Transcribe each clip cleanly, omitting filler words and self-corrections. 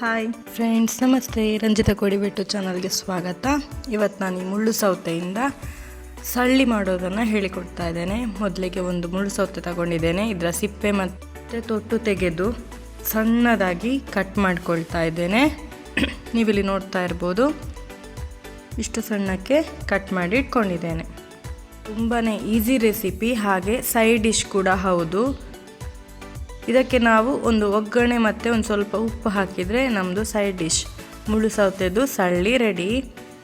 Hi friends, ನಮಸ್ತೆ. ರಂಜಿತಾ ಕೋಡಿಬೆಟ್ಟು ಚಾನಲ್ಗೆ ಸ್ವಾಗತ. ಇವತ್ತು ನಾನು ಈ ಮುಳ್ಳು ಸೌತೆಯಿಂದ ಸಳ್ಳಿ ಮಾಡೋದನ್ನು ಹೇಳಿಕೊಡ್ತಾ ಇದ್ದೇನೆ. ಮೊದಲಿಗೆ ಒಂದು ಮುಳ್ಳು ಸೌತೆ ತಗೊಂಡಿದ್ದೇನೆ. ಇದರ ಸಿಪ್ಪೆ ಮತ್ತು ತೊಟ್ಟು ತೆಗೆದು ಸಣ್ಣದಾಗಿ ಕಟ್ ಮಾಡ್ಕೊಳ್ತಾ ಇದ್ದೇನೆ. ನೀವಿಲ್ಲಿ ನೋಡ್ತಾ ಇರ್ಬೋದು, ಇಷ್ಟು ಸಣ್ಣಕ್ಕೆ ಕಟ್ ಮಾಡಿ ಇಟ್ಕೊಂಡಿದ್ದೇನೆ. ತುಂಬಾ ಈಸಿ ರೆಸಿಪಿ, ಹಾಗೆ ಸೈಡ್ ಡಿಶ್ ಕೂಡ ಹೌದು. ಇದಕ್ಕೆ ನಾವು ಒಂದು ಒಗ್ಗರಣೆ ಮತ್ತು ಒಂದು ಸ್ವಲ್ಪ ಉಪ್ಪು ಹಾಕಿದರೆ ನಮ್ಮದು ಸೈಡ್ ಡಿಶ್ ಮುಳ್ಳು ಸೌತೆದು ಸಳ್ಳಿ ರೆಡಿ.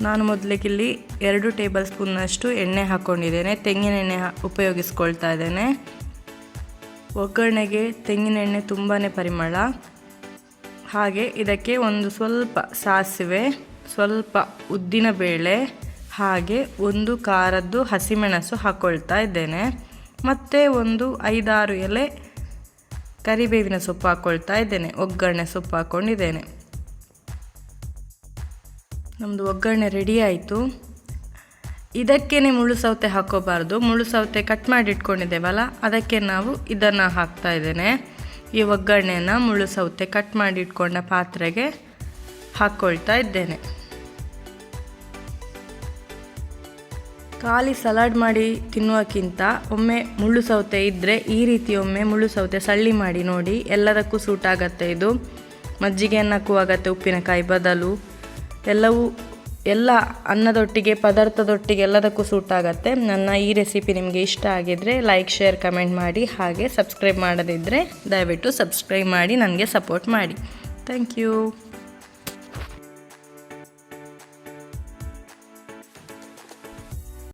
ನಾನು ಮೊದಲಿಗೆ ಇಲ್ಲಿ 2 ಟೇಬಲ್ ಸ್ಪೂನ್ನಷ್ಟು ಎಣ್ಣೆ ಹಾಕ್ಕೊಂಡಿದ್ದೇನೆ. ತೆಂಗಿನ ಎಣ್ಣೆ ಉಪಯೋಗಿಸ್ಕೊಳ್ತಾ ಇದ್ದೇನೆ. ಒಗ್ಗರಣೆಗೆ ತೆಂಗಿನ ಎಣ್ಣೆ ತುಂಬಾ ಪರಿಮಳ. ಹಾಗೆ ಇದಕ್ಕೆ ಒಂದು ಸ್ವಲ್ಪ ಸಾಸಿವೆ, ಸ್ವಲ್ಪ ಉದ್ದಿನ ಬೇಳೆ, ಹಾಗೆ ಒಂದು ಖಾರದ್ದು ಹಸಿಮೆಣಸು ಹಾಕ್ಕೊಳ್ತಾ ಇದ್ದೇನೆ. ಮತ್ತು ಒಂದು 5-6 ಎಲೆ ಕರಿಬೇವಿನ ಸೊಪ್ಪು ಹಾಕ್ಕೊಳ್ತಾ ಇದ್ದೇನೆ. ಒಗ್ಗರಣೆ ಸೊಪ್ಪು ಹಾಕ್ಕೊಂಡಿದ್ದೇನೆ. ನಮ್ಮದು ಒಗ್ಗರಣೆ ರೆಡಿ ಆಯಿತು. ಇದಕ್ಕೇ ಮುಳ್ಳು ಸೌತೆ ಹಾಕೋಬಾರ್ದು. ಮುಳ್ಳು ಸೌತೆ ಕಟ್ ಮಾಡಿ ಇಟ್ಕೊಂಡಿದ್ದೇವಲ್ಲ, ಅದಕ್ಕೆ ನಾವು ಇದನ್ನು ಹಾಕ್ತಾ ಇದ್ದೇನೆ. ಈ ಒಗ್ಗರಣೆಯನ್ನು ಮುಳ್ಳು ಸೌತೆ ಕಟ್ ಮಾಡಿ ಇಟ್ಕೊಂಡ ಪಾತ್ರೆಗೆ ಹಾಕ್ಕೊಳ್ತಾ ಇದ್ದೇನೆ. ಖಾಲಿ ಸಲಾಡ್ ಮಾಡಿ ತಿನ್ನುವಕ್ಕಿಂತ ಒಮ್ಮೆ ಮುಳ್ಳು ಸೌತೆ ಇದ್ದರೆ ಈ ರೀತಿ ಒಮ್ಮೆ ಮುಳ್ಳು ಸೌತೆ ಸಳ್ಳಿ ಮಾಡಿ ನೋಡಿ. ಎಲ್ಲದಕ್ಕೂ ಸೂಟ್ ಆಗುತ್ತೆ ಇದು. ಮಜ್ಜಿಗೆ ಅನ್ನಕ್ಕೂ ಆಗುತ್ತೆ, ಉಪ್ಪಿನಕಾಯಿ ಬದಲು. ಎಲ್ಲ ಅನ್ನದೊಟ್ಟಿಗೆ, ಪದಾರ್ಥದೊಟ್ಟಿಗೆ ಎಲ್ಲದಕ್ಕೂ ಸೂಟ್ ಆಗುತ್ತೆ. ನನ್ನ ಈ ರೆಸಿಪಿ ನಿಮಗೆ ಇಷ್ಟ ಆಗಿದ್ದರೆ ಲೈಕ್, ಶೇರ್, ಕಮೆಂಟ್ ಮಾಡಿ. ಹಾಗೆ ಸಬ್ಸ್ಕ್ರೈಬ್ ಮಾಡದಿದ್ದರೆ ದಯವಿಟ್ಟು ಸಬ್ಸ್ಕ್ರೈಬ್ ಮಾಡಿ ನನಗೆ ಸಪೋರ್ಟ್ ಮಾಡಿ. Thank you.